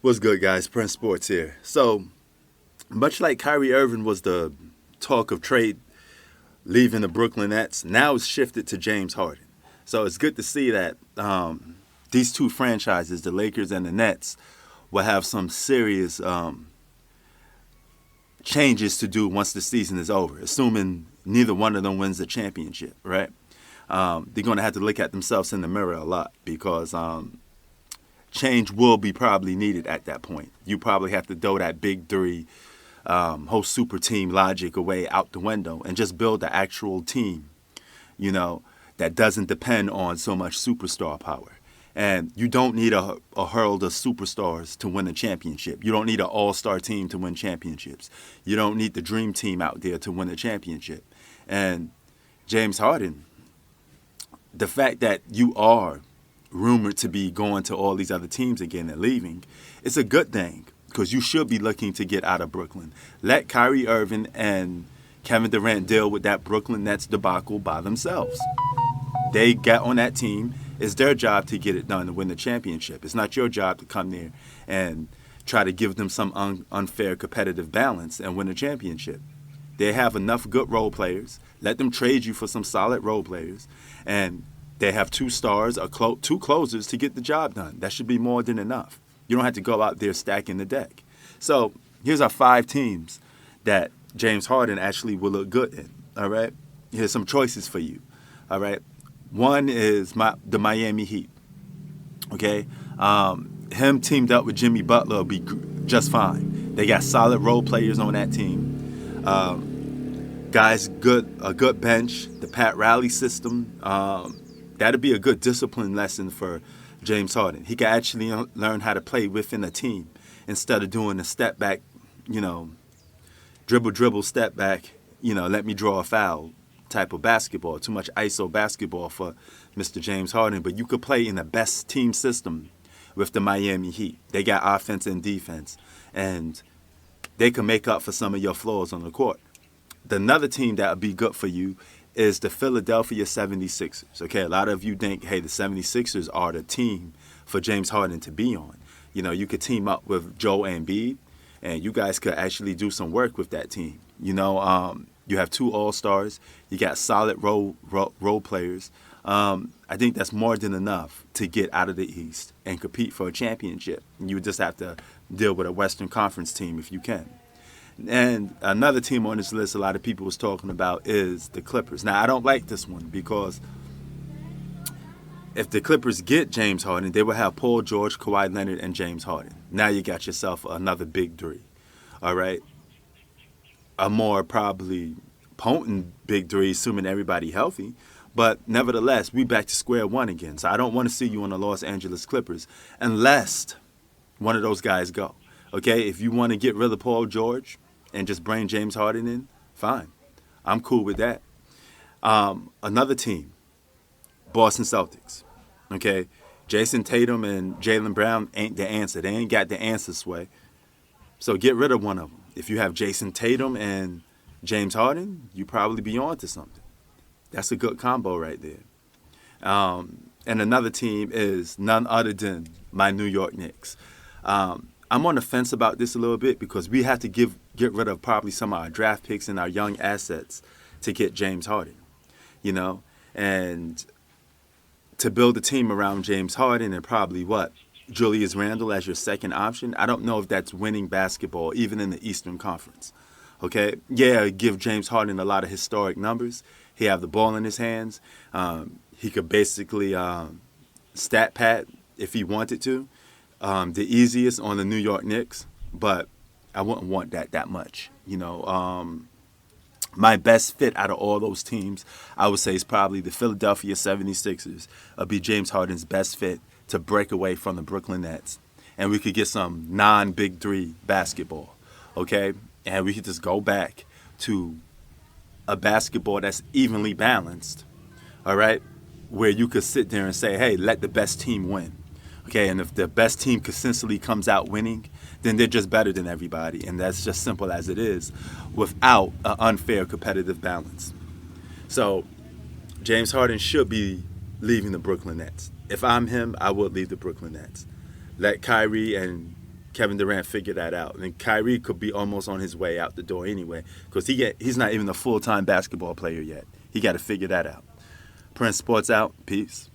What's good, guys? Prince Sports here. So, much like Kyrie Irving was the talk of trade leaving the Brooklyn Nets, now it's shifted to James Harden. So it's good to see that these two franchises, the Lakers and the Nets, will have some serious changes to do once the season is over, assuming neither one of them wins the championship, right? They're going to have to look at themselves in the mirror a lot because change will be probably needed at that point. You probably have to throw that big three, whole super team logic away out the window and just build the actual team, that doesn't depend on so much superstar power. And you don't need a hurl of superstars to win a championship. You don't need an all-star team to win championships. You don't need the dream team out there to win a championship. And James Harden, the fact that you are rumored to be going to all these other teams again and leaving, it's a good thing because you should be looking to get out of Brooklyn. Let Kyrie Irving and Kevin Durant deal with that Brooklyn Nets debacle by themselves. They got on that team. It's their job to get it done to win the championship. It's not your job to come there and try to give them some unfair competitive balance and win a championship. They have enough good role players. Let them trade you for some solid role players. And they have two stars or two closers to get the job done. That should be more than enough. You don't have to go out there stacking the deck. So here's our 5 teams that James Harden actually will look good in. All right? Here's some choices for you. All right? One is the Miami Heat. Okay? Him teamed up with Jimmy Butler will be just fine. They got solid role players on that team. Guys, a good bench. The Pat Riley system. That'd be a good discipline lesson for James Harden. He can actually learn how to play within a team instead of doing a step back, dribble, step back, let me draw a foul type of basketball. Too much ISO basketball for Mr. James Harden. But you could play in the best team system with the Miami Heat. They got offense and defense, and they can make up for some of your flaws on the court. Another team that would be good for you is the Philadelphia 76ers. Okay, a lot of you think, hey, the 76ers are the team for James Harden to be on. You could team up with Joel Embiid, and you guys could actually do some work with that team. You have 2 all-stars. You got solid role players. I think that's more than enough to get out of the East and compete for a championship. You would just have to deal with a Western Conference team if you can. And another team on this list a lot of people was talking about is the Clippers. Now, I don't like this one because if the Clippers get James Harden, they will have Paul George, Kawhi Leonard, and James Harden. Now you got yourself another big 3, all right? A more probably potent big 3, assuming everybody healthy. But nevertheless, we back to square one again. So I don't want to see you on the Los Angeles Clippers unless one of those guys go. Okay, if you want to get rid of Paul George and just bring James Harden in, fine. I'm cool with that. Another team, Boston Celtics. Okay, Jason Tatum and Jaylen Brown ain't the answer. They ain't got the answer, Sway. So get rid of one of them. If you have Jason Tatum and James Harden, you probably be on to something. That's a good combo right there. And another team is none other than my New York Knicks. I'm on the fence about this a little bit because we have to get rid of probably some of our draft picks and our young assets to get James Harden, and to build a team around James Harden and probably Julius Randle as your second option. I don't know if that's winning basketball, even in the Eastern Conference. Okay, yeah, give James Harden a lot of historic numbers. He have the ball in his hands. He could basically stat pad if he wanted to. The easiest on the New York Knicks, but I wouldn't want that much. My best fit out of all those teams, I would say, is probably the Philadelphia 76ers. Be James Harden's best fit to break away from the Brooklyn Nets. And we could get some non-Big 3 basketball, okay? And we could just go back to a basketball that's evenly balanced, all right, where you could sit there and say, hey, let the best team win. Okay, and if the best team consistently comes out winning, then they're just better than everybody. And that's just simple as it is without an unfair competitive balance. So James Harden should be leaving the Brooklyn Nets. If I'm him, I would leave the Brooklyn Nets. Let Kyrie and Kevin Durant figure that out. And Kyrie could be almost on his way out the door anyway, because he's not even a full-time basketball player yet. He got to figure that out. Prince Sports out. Peace.